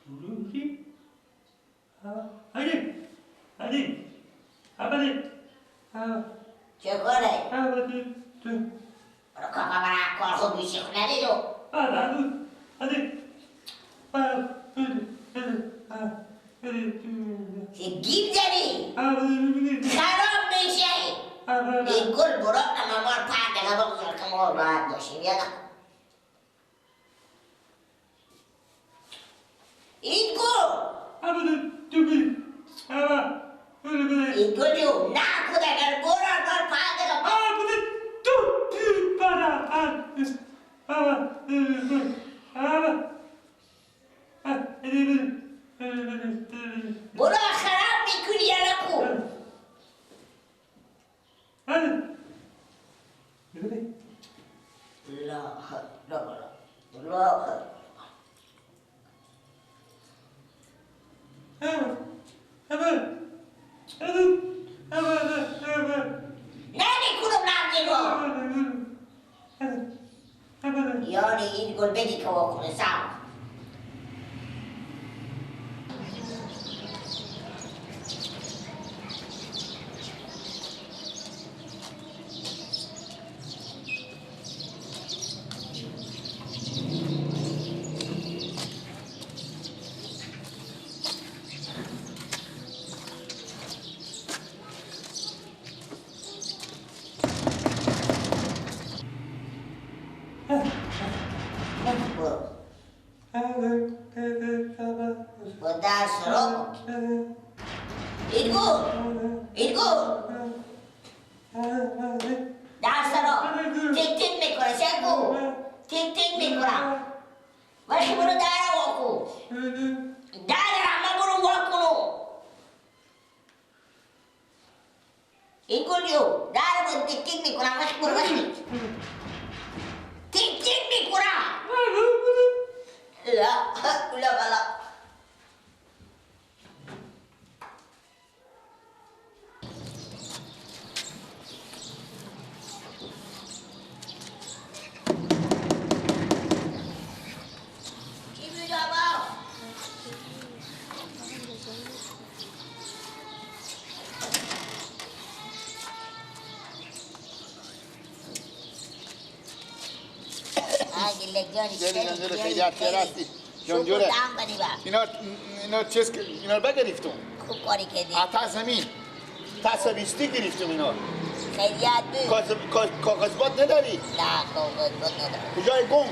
Lucy? Hadi. Hadi. Hadi. Çökole. Hadi. Kafama korku bir şey ne dedi o? Hadi. Hadi. Gimderi. Karam bir şey. İnkul buruk ama mor pade kabuk zırkım oldu hatta şimdi ya da. İnkul. İnkul diyor. Naku da gel borar mor pade kabuk. Bura harap bir kül yaraku. Allah. Nerede kurumlar geliyor? Yani İnkul bedi kavukunu sağ. Bentar serok. Inkul. Dah serok. Tik mikro seku. Tik mikro. Masih baru darah aku. Darah ama baru aku no. Inkul yo. Darah baru tik mikro masih baru masih. Tik mikro. Ulah balak. جنجوره خیلی افتر هستی جنجوره اینا چیز اینا رو بگرفتم خوب کاری کردی تا زمین تصویستی گرفتم اینا خیلی کاغذبات نداری؟ نه کاغذبات ندارم کجای گم؟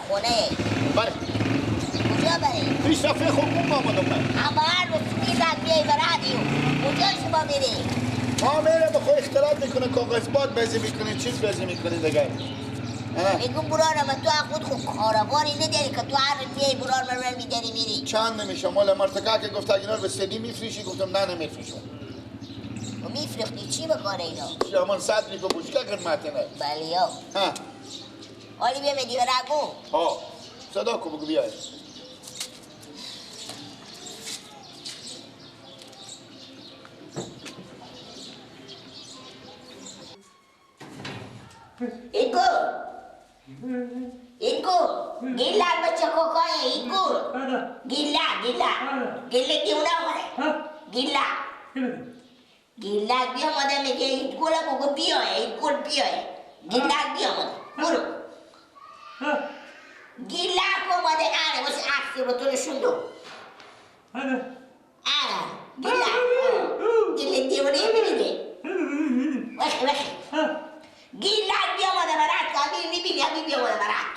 خونه بره کجا بره؟ پیش دفعه خوب گم آمدم من اما هر روز میزد بیایی به رادیو کجا شما میری؟ ما میره به خود اختلاط میکنه کاغذبات بزی میکنه چیز بزی میکنه دیگه میگم برارم تو خود خوب کارباری نداری که تو هر میای برار مرمر میداری میری چند نمیشه مال مرتکا که گفت اینا رو به سدی میفریشی گفتم نه نمیفریشم و میفرختی چی بکاره اینا؟ شامان صدری که بوشکه قدمته نه بله ها حالی بیمدی و رگو ها صدا کو بگو بیای Iku, gila baca kokoi iku. Gila. Gila gimana mana? Gila. Gila dia mana meke iku lah buku pio iku pio Gila dia mana? Buru. Gila ko mana ada masih aksi betul sundu. Gila. Gila dia mana ini? Wah. Gila dia mana barat? Kami ini dia mana barat?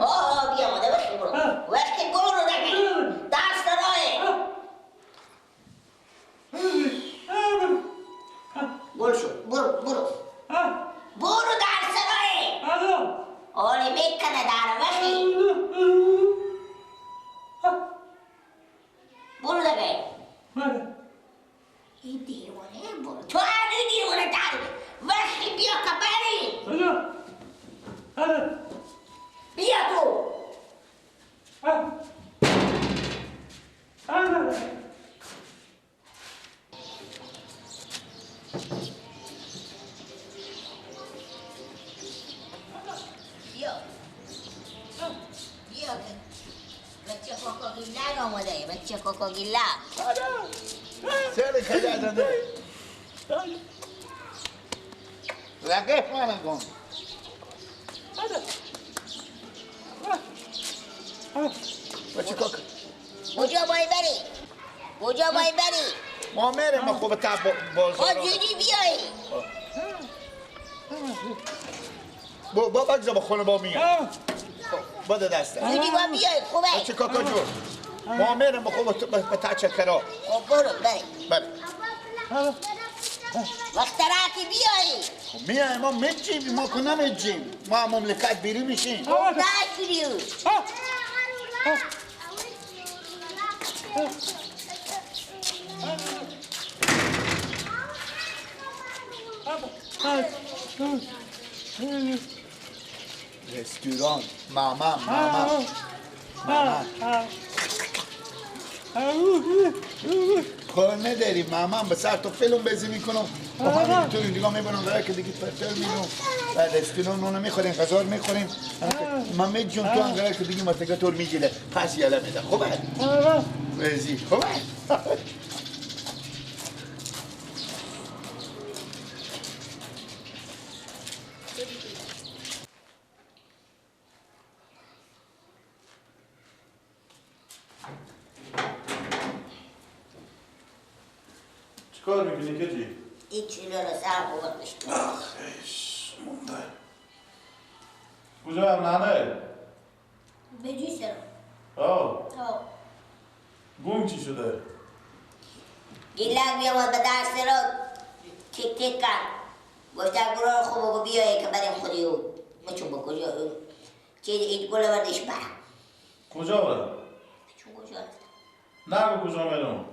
Oh, dia mana barat bro? Wah, guru lagi. Das teroy. Buru. Buru das teroy. Oli mekka na dar wahi. Buru lagi. Ini mana buru? Tuan ini mana dar? Wahi biar kabari. Biar tu. Yo. آماده بچه کوکو گیلا سر خیلی زنده رقیق منم کن بچه کوکو کجا باید بری؟ کجا باید بری؟ ما میریم ما خوب تا بازار خود زودی بیایی با بگذار با خونه با میام بده دسته زودی با بیایی خوبه بچه کوکو جون ما میریم با خوب با تا چکرا خب برو بری بله وقت را که بیایی میایم ما میجیم ما که نمیجیم ما مملکت بیری میشیم خب نشدیو رستوران ماما کار نداری ماما به سر تو فیلم بازی میکنم با همین تو دیگه میبرم برای که دیگه پرتر میدونم بعد رستوران اونو میخوریم غذا میخوریم من میجون تو انگاره که دیگه مرتگه طور میگیره پس یالا میدم خوبه بازی خوبه چیکار میکنی کجی؟ این چیلو رو سر بگرد بشت آخیش مونده کجا هم نانه؟ بجوی سر آه گم چی شده؟ گیلک بیامد به درس رو تک تک کن گفته گروه خوب بگو بیایی که بریم خودی او مچون با کجا چیز ایت گل وردش برم کجا برم؟ چون کجا رفتم نگو کجا میرم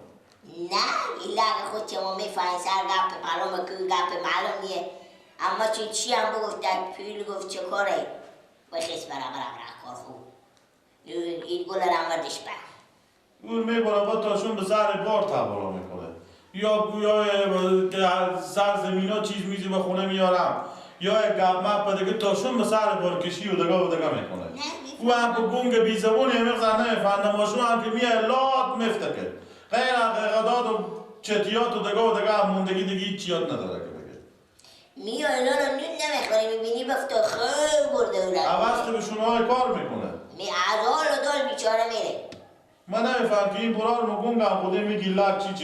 نه گیلک خود چه ما میفهیم سر گپ معلومه که گپ معلوم نیه اما چی هم بگفته پیل گفت چه کاره بخیص برا کار خوب ایت گل رو وردش برم اون میبره با تاشون به سر بار تبالا میکنه یا گویا که سر زمین ها چیز میزی به خونه میارم یا یک گپ مپ دیگه تاشون به سر بار کشی و دگاه میکنه او هم که گونگ بی زبونی میخزن نمیفنده ماشون هم که میه لات مفتکه غیر حقیقتات و چتیات و دگاه موندگی دیگه هیچ یاد نداره که بگه میو اینا رو نون نمیخوری میبینی بفته خیلی برده اون عوض که به شونهای کار میکنه می از حال و دل بیچاره میره من نمیفهم که این برار مگونگ هم خوده میگی لک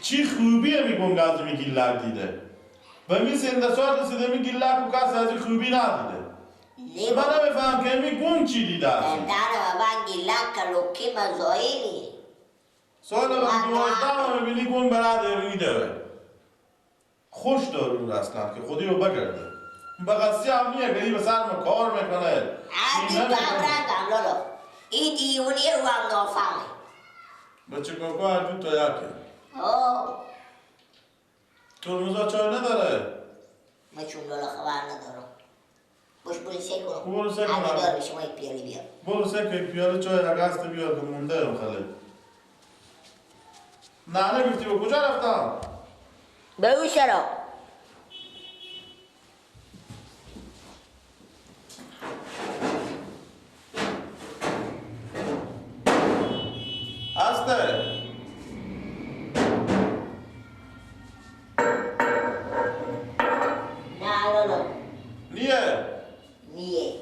چی خوبیه میگونگ از میگی لک دیده و می سنده سال رسیده میگی لک و کسی از خوبی ندیده من نمیفهم که میگونگ چی دیده است دانه و بنگی لک لکی مزایمی سال من 12 میبینی گونگ برای میده خوش داره اون اصلا که خودی رو بگرده بقصی هم نیه که به سر ما کار میکنه عادی تو هم رنگم لولو این دیونی رو هم نافهمه بچه کاکا هر دو تا یکه ترمزا چای نداره من چون لولو خبر ندارم باش برو سه کنم برو سه کنم. همه دار بشه ما یک پیالی بیار برو سکه پیاله چای اگست بیار که مونده هم خاله نه گفتی با کجا رفتم؟ به او چرا هسته نه لولو نیه نیه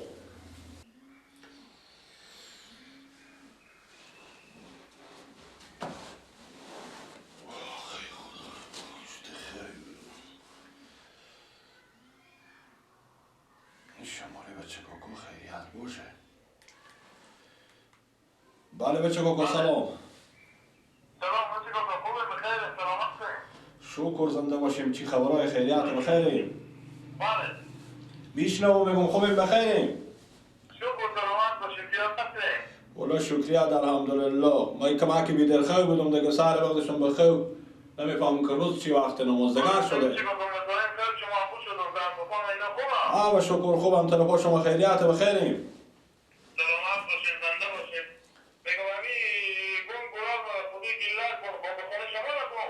این شماره بچه کاکا خیریت باشه بله بچه کاکا سلام سلام بچه کاکا خوبه بخیر سلامت شکر زنده باشیم چی خبرهای خیریت بخیریم بله بیشنو بگم خوبیم بخیریم شکر سلامت باشیم بیاد نکنیم والا شکریت الحمدلله ما کمکی بیدر خواه بودم دیگه سر وقتشم بخواه نمیفهم که روز چی وقت نمازدگر شده بچه کاکا مسائل خیلی شما خوش شد و زن بخون اینا خوبه آه و شکر خوبم تلفن شما خیریت بخیریم سلامت باشیم زنده باشیم بگم همی گم گراب خودی گلک با بخون شما نکن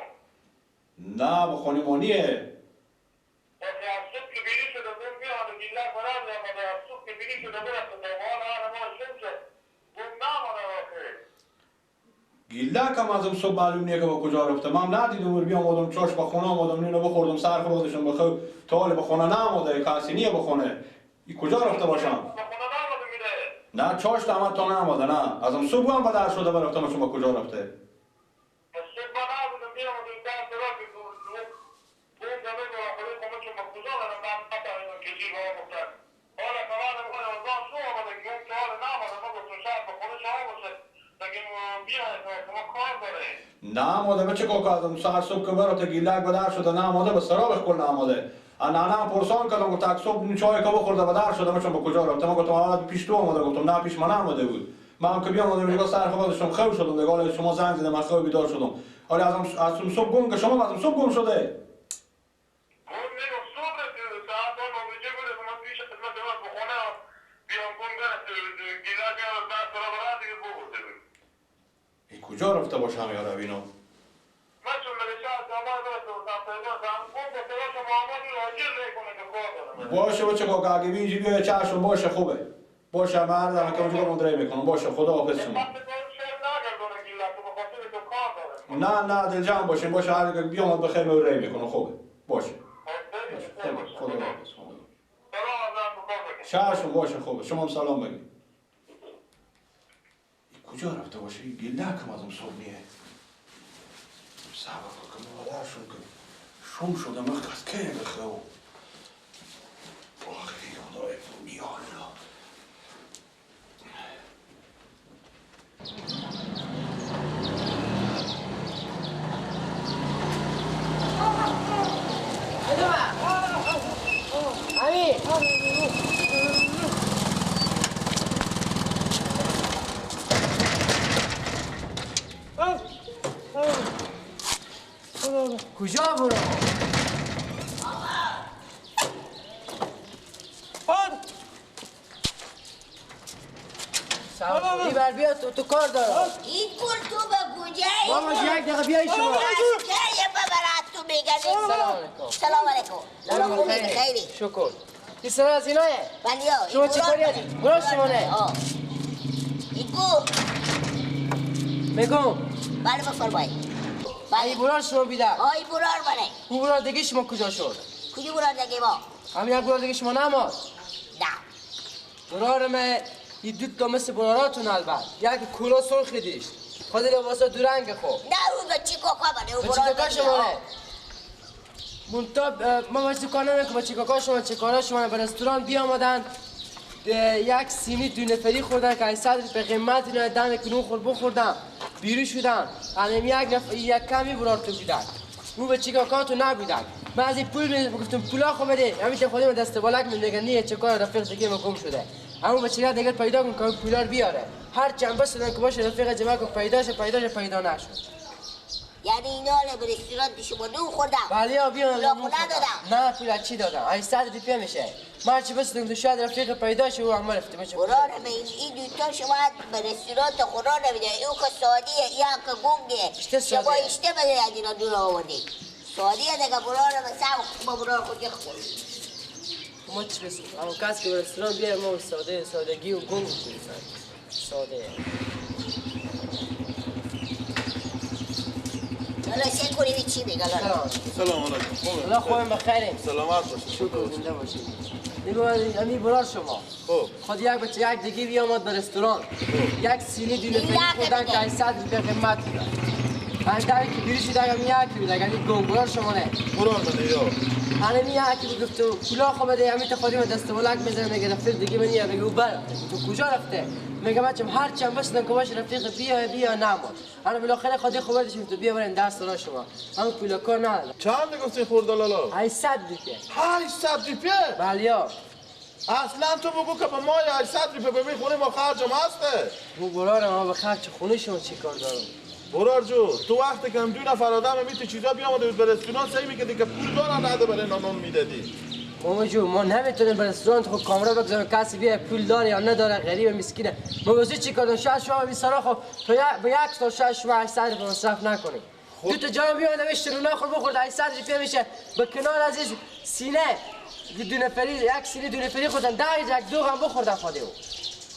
نه بخونی مانیه با افسوس که بیری شده گم بیاد گلک براد و با افسوس که بیری شده برد و دوان آن ما شد گم نامانه واقعی گیلا کم ازم صبح معلوم نیه که با کجا رفته. من ندیدم ور بیام آدم چاش به خونه آمدم نینو بخوردم سر خودشون بخو تال به خونه نامده کسی نیه بخونه. ای کجا رفته باشم؟ به خونه نامده میره. نه چاش دامت تا نامده نه. ازم صبح هم بدر شده برفتم شما کجا رفته. صبح نامدم بیام و این دست را که اون زمین رو خودی خونه چون به کجا برم من نتاییم کشی با گفتن. حالا کمان میکنه وزان شو آمده که اون که حال نامده ما گفتم شاید به خونه شما باشه. لیکن بیاید شما کار داره. نامده به چه کازم سر صبح که برات گیلاک بدر شده نامده به سرابش کل نامده. نانم پرسان کردم گفت اگه صبح چای که بخورده بدر شده من چون به کجا رفتم گفتم حالا پیش تو آمده گفتم نه پیش من آمده بود. من که بیام آمدم نگاه سر خودشم خوب شدم نگاه شما زنگ زدم من خوب بیدار شدم. حالا از صبح گم که شما از صبح گم شده. اون میگم صبح ساعت اون موجه بوده من پیش خدمت من به خونه بیام گم برد گیلاک رو دست را برد دیگه بگوده بود. ای کجا رفته باشم یا روینو؟ من چون ملیشات زمان برسوندم پیداشم گم به تلاش محمدی رو حجیر نکنه که کار دارم. باشه بچه که اگه بینجی بیای چشم باشه خوبه. باشه مردم که اونجا مدره میکنم باشه خدا حافظ شما. نه نه دل جمع باشین باشه هر که بیامد بخیر مدره میکنم خوبه. باشه. خدا حافظ. چشم باشه خوبه. شما هم سلام بگید. کجا رفته باشه؟ گیلک هم ازم صبح نیه. صبر که مادرشون که شوم شده مخ از که بخو. آخری خدای یا الله. کجا برو؟ سواری بر بیا تو کار دارم. این کل تو به کجایی؟ ماما یک دقیقه بیایی شما. یه ببرد تو میگنی. سلام علیکم. سلام علیکم. سلام خوبی خیلی. شکر. این سر از اینایه؟ بلیا. شما چی کاری هستی؟ برو شما نه. ایگو. میگم. بله بفرمایید. ای برار شما بیدر. ای برار منه. اون برار دیگه شما کجا شد؟ کجا برار دیگه ما؟ همین یک برار دیگه شما نماد. نه. برار من این دو تا مثل براراتون البته. یک کولا سرخی دیشت. خود لباسا دو رنگ خوب. نه اون بچی کاکا منه. اون بچی برار کاکا شما نه. منتاب ما بچی کار نمیم که بچی کاکا شما چه کارا شما به رستوران بیامدن. یک سینی دو نفری خوردن که 100 به قیمت اینا دم کنون خورد بخوردم. بیرون شدن. الان یک کمی برار تو بیدن. اون بچی کاکا تو نبودن. من از این پول گفتم پولا خو بده. همین خودی من دست بالک میگن نه چه کار رفیق دیگه گم شده. همون بچه دیگه پیدا کن که پولا رو بیاره. هر چند بس دادن که باشه رفیق جمع کن پیدا نشد. یعنی اینا به رستوران شما نون خوردم. بله بیان. پولا خو ندادم. نه پولا چی دادم؟ 800 روپیه میشه. ما چی بس دادم شاید رفیق پیدا شه و عمل رفته باشه. برار این دوتا شما به رستوران تا خورا نمیده. اون که سادیه یا که گنگه. شما اشته بده از اینا دور آوردی. سادیه دیگه برار مثلا با برار خود خورد. ما چی بسید؟ اما کسی که به رستوران بیاره ما سادگی و گنگ بسید. ساده. حالا چه کنی چی میگه؟ سلام علیکم. الله خوبم بخیریم. سلامت باشید. شکر زنده باشید. دیگه امی برار شما. خود یک بچه یک دیگه بیامد به رستوران. یک سینی دونه فکر خوردن که 800 روپیه قیمت دادن. من داری که بیرون شده اگه یکی بود اگه گم برار شما نه. برار منه یا. همین یکی بود گفت تو پولا خو بده همین خودی من دست بلک میزنه میگه رفیق دیگه من میگه او بر تو کجا رفته میگه بچم هر چند بسن که باشه رفیق بیا نماد انا بالاخره خودی خبر داشتم تو بیا برین درس را شما همون پولا کار نه چند گفتی خورد لالا 800 روپیه 800 روپیه بله اصلا تو بگو که به ما 800 روپیه ببین خونه ما خرجم هسته بو برار ما به خرج خونه شما چی کار دارم برار جو تو وقتی که هم دو نفر آدم میتی چیزا بیامده بود به رستوران سعی میکردی که پول دارن نده برای نانون میدادی ماما جو ما نمیتونیم به رستوران خود کامرا بگذاریم کسی بیه پول داره یا نداره غریب مسکینه ما واسه چی کردن شاید شما بیسارا خب تو به یک سال شاید شما 800 روپیه مصرف نکنیم دو تا جام بیاد نوشته رو نخور بخورد 800 روپیه میشه به کنار از این سینه دو نفری یک سینه دو نفری خوردن یک دو هم بخوردن خودی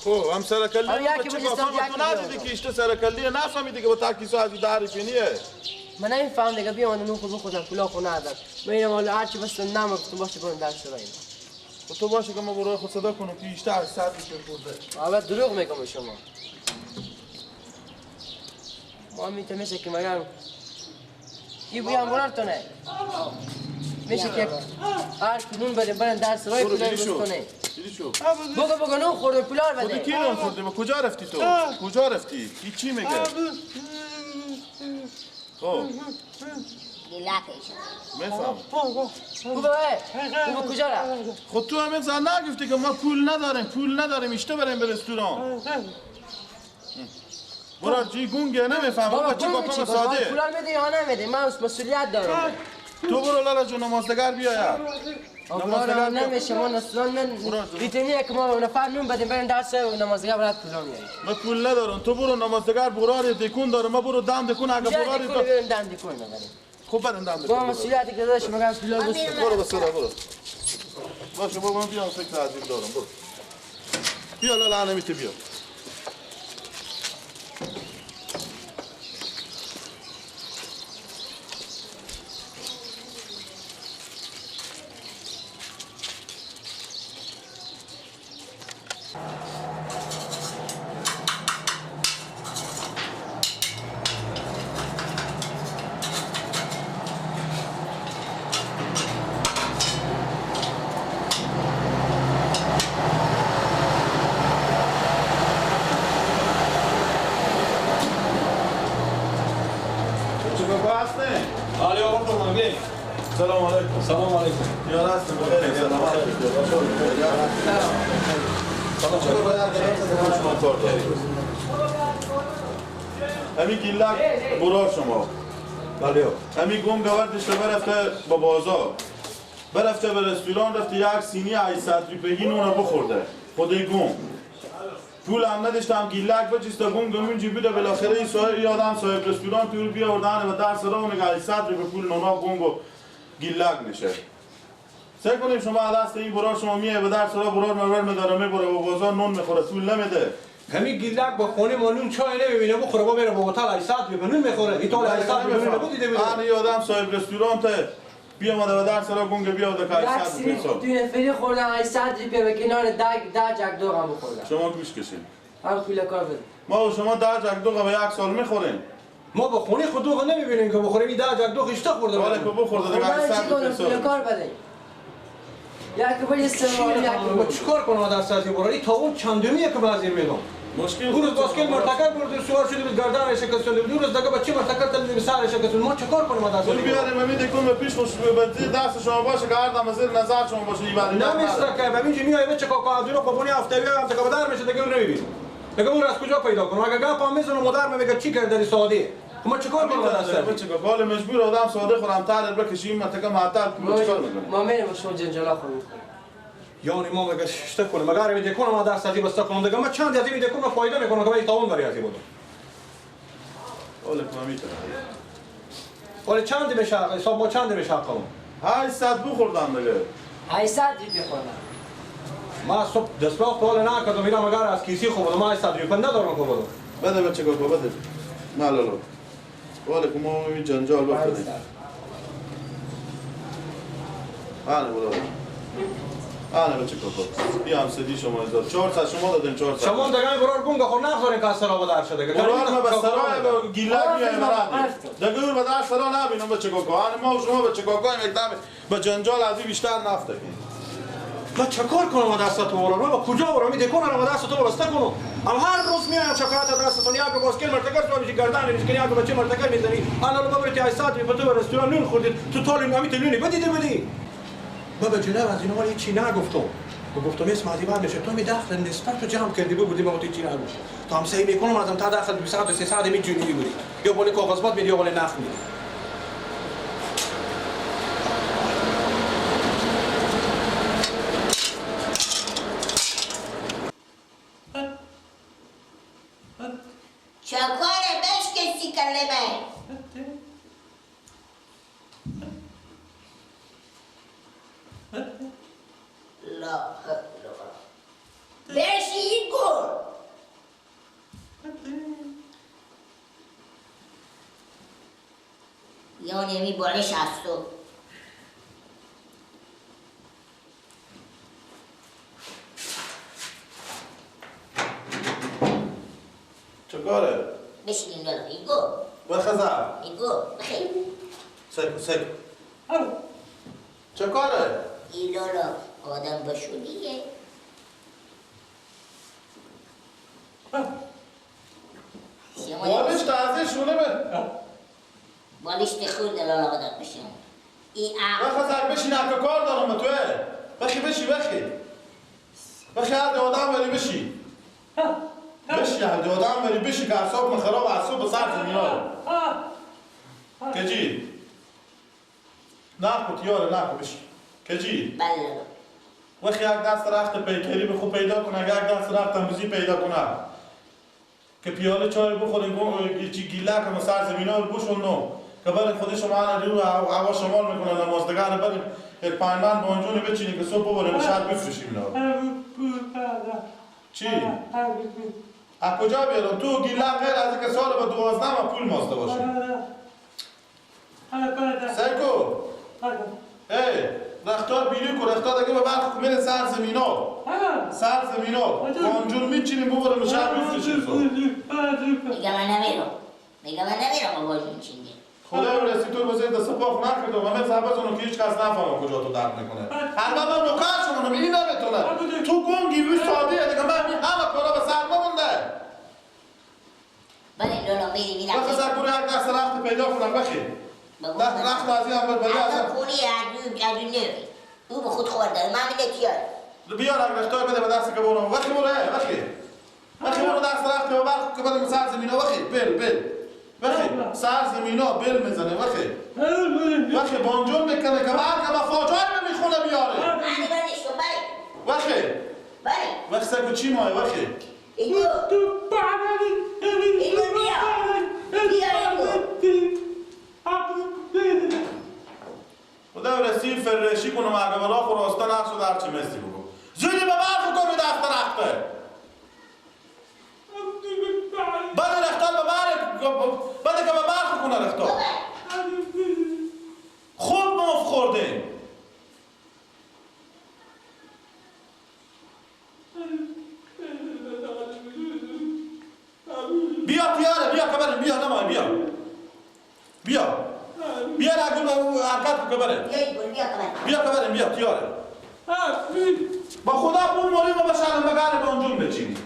خب هم سرکلی آره، یکی بچه بجه کافا سمت تو یکی ندیدی بیاد. که اشته سرکلیه نفهمیدی که با تاکیسو از تعریفی نیه من نمیفهم دیگه بیا من نون خود بخورم پولا خونه ندم من اینم حالا هرچی بس نمه گفتم باشه برم در سرا اینا خب تو باشه که ما برای خود صدا کنم که اشته از صد که خورده اول دروغ میگم به شما ما میتونه میشه که مگر کی بیام برارتون نه میشه که هر کدوم بده برن در سرای برو پولا دیدی بس شو کنه دیدی شو بگو نون خورده پولا خودی بده کی نون خورده کجا رفتی تو کجا رفتی کی چی میگه خب گیلا کشم میفهم خوبه کجا رفت خود تو همین زن نگفتی که ما پول نداریم اشته بریم به رستوران برار جی گونگه نمیفهم بابا چه کافا ساده پولا میده یا نمیده من مسئولیت دارم تو برو لالا جون نمازدگر بیا یا آقا نمیشه ما نسلان من بیتنیه که ما نفر نون بدیم بریم درس و نمازگاه برات پولا میاریم من پول ندارم تو برو نمازدگر برار دکون داره ما برو دم دکون اگه برار دیگه تو بریم دم دیگه ببریم خب بریم دم با دکون مسئولیتی که داشت مگه پولا بس برو بسرا برو باشه بابا من بیام فکر عجیب دارم برو بیا لالا نمیته بیا سلام علیکم سلام علیکم یا راست بخیر سلام علیکم همین گیلک برار شما بله همین گم گوردش برفته با بازار برفته به رستوران رفته یک سینی 800 روپیهی نون بخورده خودی گم پول هم نداشته هم گیلک بچیسته گم گمون جیبی ده بالاخره این صاحب یادم صاحب رستوران تو رو بیاوردن و در سرا میگه 800 روپیه پول نونا گم و گیلک میشه سعی کنیم شما دست این برار شما میه به در سرا برار مرور میداره میبره و بازار نون میخوره پول نمیده همین گیلک با خونه ما نون چای نمیبینه بخوره با بره با هتل 800 روپیه نون میخوره این طول 800 روپیه نون دیده میده آن یادم صاحب رستوران ته بیا اومده و در سرا گنگ بیا و دکای 800 روپیه حساب تو نفری خوردن 800 روپیه به کنار ده جک دو هم بخوردن شما گوش کشین هم پول کار بده ما و شما 10 جک دوغ به یک سال میخوریم ما با خونه خود دوغ نمیبینیم که بخوریم این 10 جک دوغ اشته خورده حالا که بخورده دیگه من 800 چی کنم روپیه پول حساب کار بده یک بار استعمال یک ما چیکار کنم در سازی برای تاون چندمیه که بازی میدم مشکل اون روز باسکت مرتکب برد سوار شده بود گردنش شکست شده بود روز دیگه بچه مرتکب تلید سرش شکست شد ما چیکار کنیم در اون سازی بیاریم همین دکون به پیش خوش به دست شما باشه که هر دم زیر نظر شما باشه این بعد نمیسته که ببین چی میای بچه کاکا از رو قبونی هفته‌ای هم تکا بدر میشه دیگه اون نمیبینی دیگه اون از کجا پیدا کنم اگه گپ هم میزنم مادر میگه چی کرد در سعودی ما چیکار کنیم در سازی بچه که قال مجبور آدم ساده خورم تر بکشیم منطقه معطل چیکار میکنیم ما میریم با شما جنجالا خوریم یعنی ما میگه شته کنم مگر میگه کنم در سازی بسته کنم دیگه ما چند از این میگه کنم فایده میکنه که به تاون بری از این بود قال میتونه ولی چند میشه حساب ما چند میشه کنم 800 بخوردم دیگه 800 روپیه خوردن ما صبح دستلاق طول نکردم میرم اگر از کیسی خوب ما 800 روپیه ندارم که بدم بده بچه که بده نه لالا ولی که ما این جنجال بکنیم آنه بودا آنه بچه که بیا هم سدی شما ازاد 400 شما دادن 400 شما دیگه برار گونگا خود نخورین که از سرا بدر شده که برار ما به سرای گیلک میای مرد دیگه اون به در سرا نبینم بچه که آنه ما و شما بچه که اکدام به جنجال از این بیشتر نفته ما چکار کنم دست تو برار ما کجا برام میده کنم دست تو بسته کنم ام هر روز میام شکایت دست تو نیاز باسکل مرتکب تو میشی گردن میشی نیاز بچه مرتکب میزنی انا لو ببرتی 800 به تو رستوران نون خوردی تو طول نمیت نونی بدی بابا جناب از اینا ولی چی نگفتم گفتم اسم از این میشه تو می داخل نسبت تو جمع کردی بودی ما تو چی نگفت تو هم سعی میکنم ازم تا داخل 200 و 300 میجونی بودی یا بالا کاغذات میدی یا بالا نخ میدی چکاره بش کسی کلمه لا بشی گل یا نمی بالش از تو. چه کاره؟ بشینیم دارم ایگو بخزر بخیر سکو چه کاره؟ این لالا آدم بشونیه بالش تازه شونه به بالش تخورد لالا آدم بشون این عقل بخزر بشین اکا کار دارم توه بخی هر آدم بری بشی هر آدم بری بشی که اعصاب من خراب اعصاب به سر زمین ها کجی نکو تیاره نکو بشی کجی بله لالا وقتی یک دست رخت پیکری به خوب پیدا کنه یک دست رخت تنبوزی پیدا کنه که پیاله چای بخورین چی گیله که سر زمین ها رو بشون نو که برین خودش شما رو هوا شمال میکنه نمازدگان برین یک پایمان بانجونی بچینی که صبح ببرین و شاید بفرشیم اینا چی؟ از کجا بیارم؟ تو گیله غیر از اینکه سال به 12 ما پول ماسته باشی سیکو ای رختار بیلی کو رختار دیگه به برخ میره سر زمینا بانجون میچینیم ببرین و شاید بفرشیم صبح میگه من نمیرم با بانجون چینی خدا رو رسی تو بزید دست پاک نکرده و همه صحبت اونو که هیچ کس نفهمه کجا تو درد میکنه البته من نکر شما نمیدی نمیتونه تو گنگی وی سادیه دیگه من همه کارا به سر نمونده بله لالا میرم وقت سر کنه یک دست رخت پیدا کنم بخی رخت از این هم بری از اصلا خونی عدو نوی او به خود خورده من میده تیار بیار اگر رختار بده به دست که برو وقتی برو دست رخت به برخ که بده سر زمینه وقتی سر زمینا بل میزنه وقتی بانجون میکنه که بعد که مفاجای میخونه بیاره معنی بردش کن بله وقتی سکو چی ماه وقتی ایگو خدا رسی فرشی کنم اگه برا خوراسته نشد هرچی مستی بگو زودی به برخ کن به دست رخته بده رختار بده که به برخ کنه رختار خوب مف خورده بیا تیاره بیا کبریم بیا نمای بیا نگل به حرکت کن کبریم بیا کبریم بیا تیاره با خدا اون مولی ما بشارم بگره به اونجون بچینی